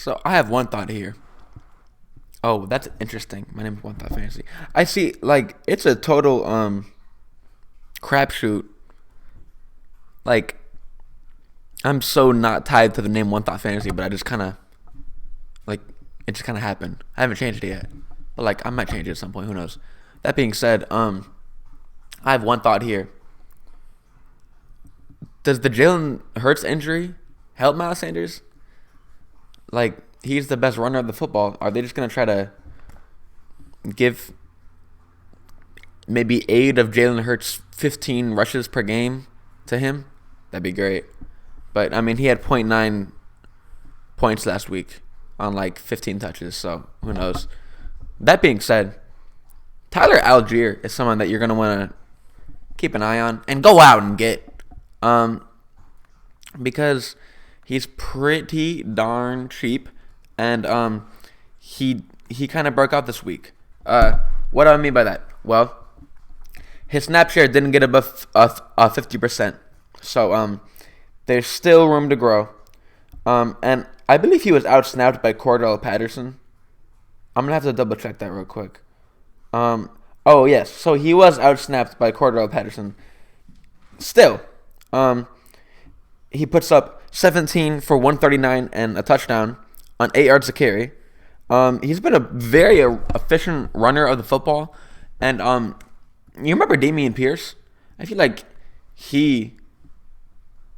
So I have one thought here. Oh, that's interesting. My name is One Thought Fantasy. I see. Like it's a total crapshoot. Like I'm so not tied to the name One Thought Fantasy, but I just kind of like it just kind of happened. I haven't changed it yet, but like I might change it at some point. Who knows? That being said, I have one thought here. Does the Jalen Hurts injury help Miles Sanders? Like he's the best runner of the football. Are they just gonna try to give maybe aid of Jalen Hurts 15 rushes per game to him? That'd be great. But I mean, he had point 0.9 points last week on like 15 touches. So who knows? That being said, Tyler Algier is someone that you're gonna want to keep an eye on and go out and get, because he's pretty darn cheap, and he kind of broke out this week. What do I mean by that? Well, his snap share didn't get above 50%, so there's still room to grow. And I believe he was outsnapped by Cordell Patterson. I'm gonna have to double check that real quick. Oh yes, so he was outsnapped by Cordell Patterson. Still, he puts up 17 for 139 and a touchdown on 8 yards to carry. He's been a very efficient runner of the football, and you remember Dameon Pierce? I feel like he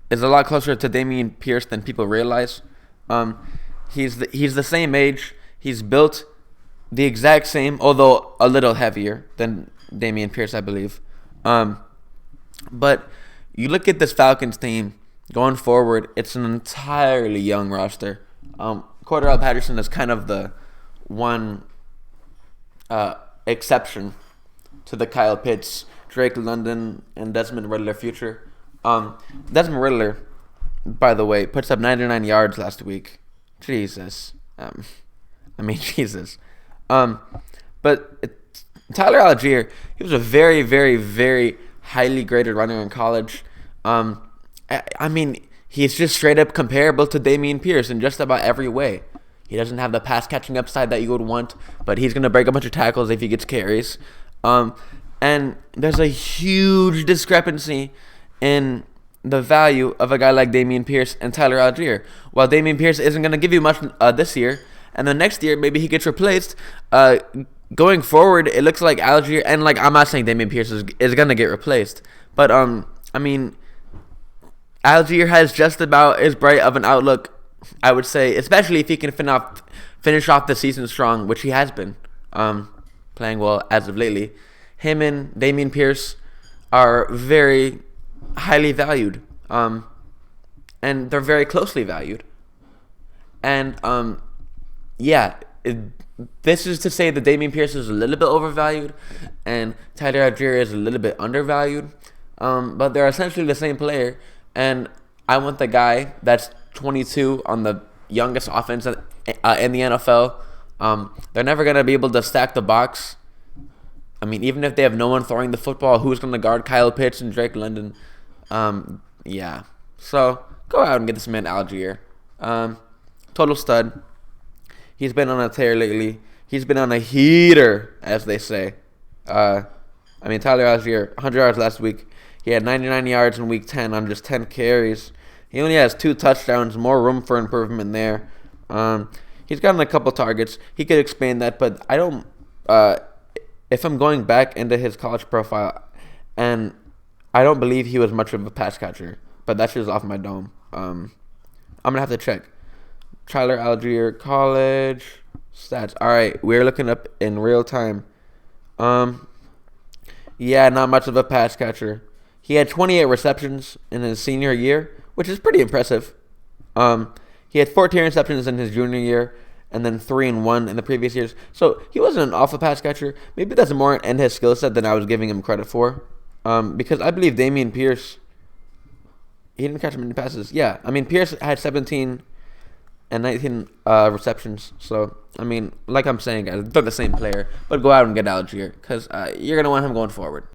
is a lot closer to Dameon Pierce than people realize. He's the same age. He's built the exact same, although a little heavier than Dameon Pierce, I believe. But you look at this Falcons team going forward, it's an entirely young roster. Cordell Patterson is kind of the one exception to the Kyle Pitts, Drake London, and Desmond Riddler future. Desmond Riddler, by the way, puts up 99 yards last week. Jesus. Jesus. But Tyler Algier, he was a very, very, very highly graded runner in college. He's just straight up comparable to Dameon Pierce in just about every way. He doesn't have the pass catching upside that you would want, but he's going to break a bunch of tackles if he gets carries. And there's a huge discrepancy in the value of a guy like Dameon Pierce and Tyler Algier. While Dameon Pierce isn't going to give you much this year, and then next year maybe he gets replaced, going forward it looks like Algier, and like I'm not saying Dameon Pierce is going to get replaced, but Algier has just about as bright of an outlook, I would say, especially if he can finish off the season strong, which he has been playing well as of lately. Him and Dameon Pierce are very highly valued, and they're very closely valued. And this is to say that Dameon Pierce is a little bit overvalued and Tyler Algier is a little bit undervalued, but they're essentially the same player. And I want the guy that's 22 on the youngest offense in the NFL. They're never going to be able to stack the box. I mean, even if they have no one throwing the football, who's going to guard Kyle Pitts and Drake London? So go out and get this man Algier. Total stud. He's been on a tear lately. He's been on a heater, as they say. Tyler Algier, 100 yards last week. He had 99 yards in week 10 on just 10 carries. He only has 2 touchdowns, more room for improvement there. He's gotten a couple targets. He could expand that, but I don't. If I'm going back into his college profile, and I don't believe he was much of a pass catcher, but that's just off my dome. I'm gonna have to check. Tyler Algier college stats. All right, we're looking up in real time. Not much of a pass catcher. He had 28 receptions in his senior year, which is pretty impressive. He had 14 receptions in his junior year, and then 3 and 1 in the previous years. So he wasn't an awful pass catcher. Maybe that's more in his skill set than I was giving him credit for. Because I believe Dameon Pierce, he didn't catch many passes. Yeah, Pierce had 17 and 19 receptions. So, like I'm saying, guys, they're the same player. But go out and get Algier because you're going to want him going forward.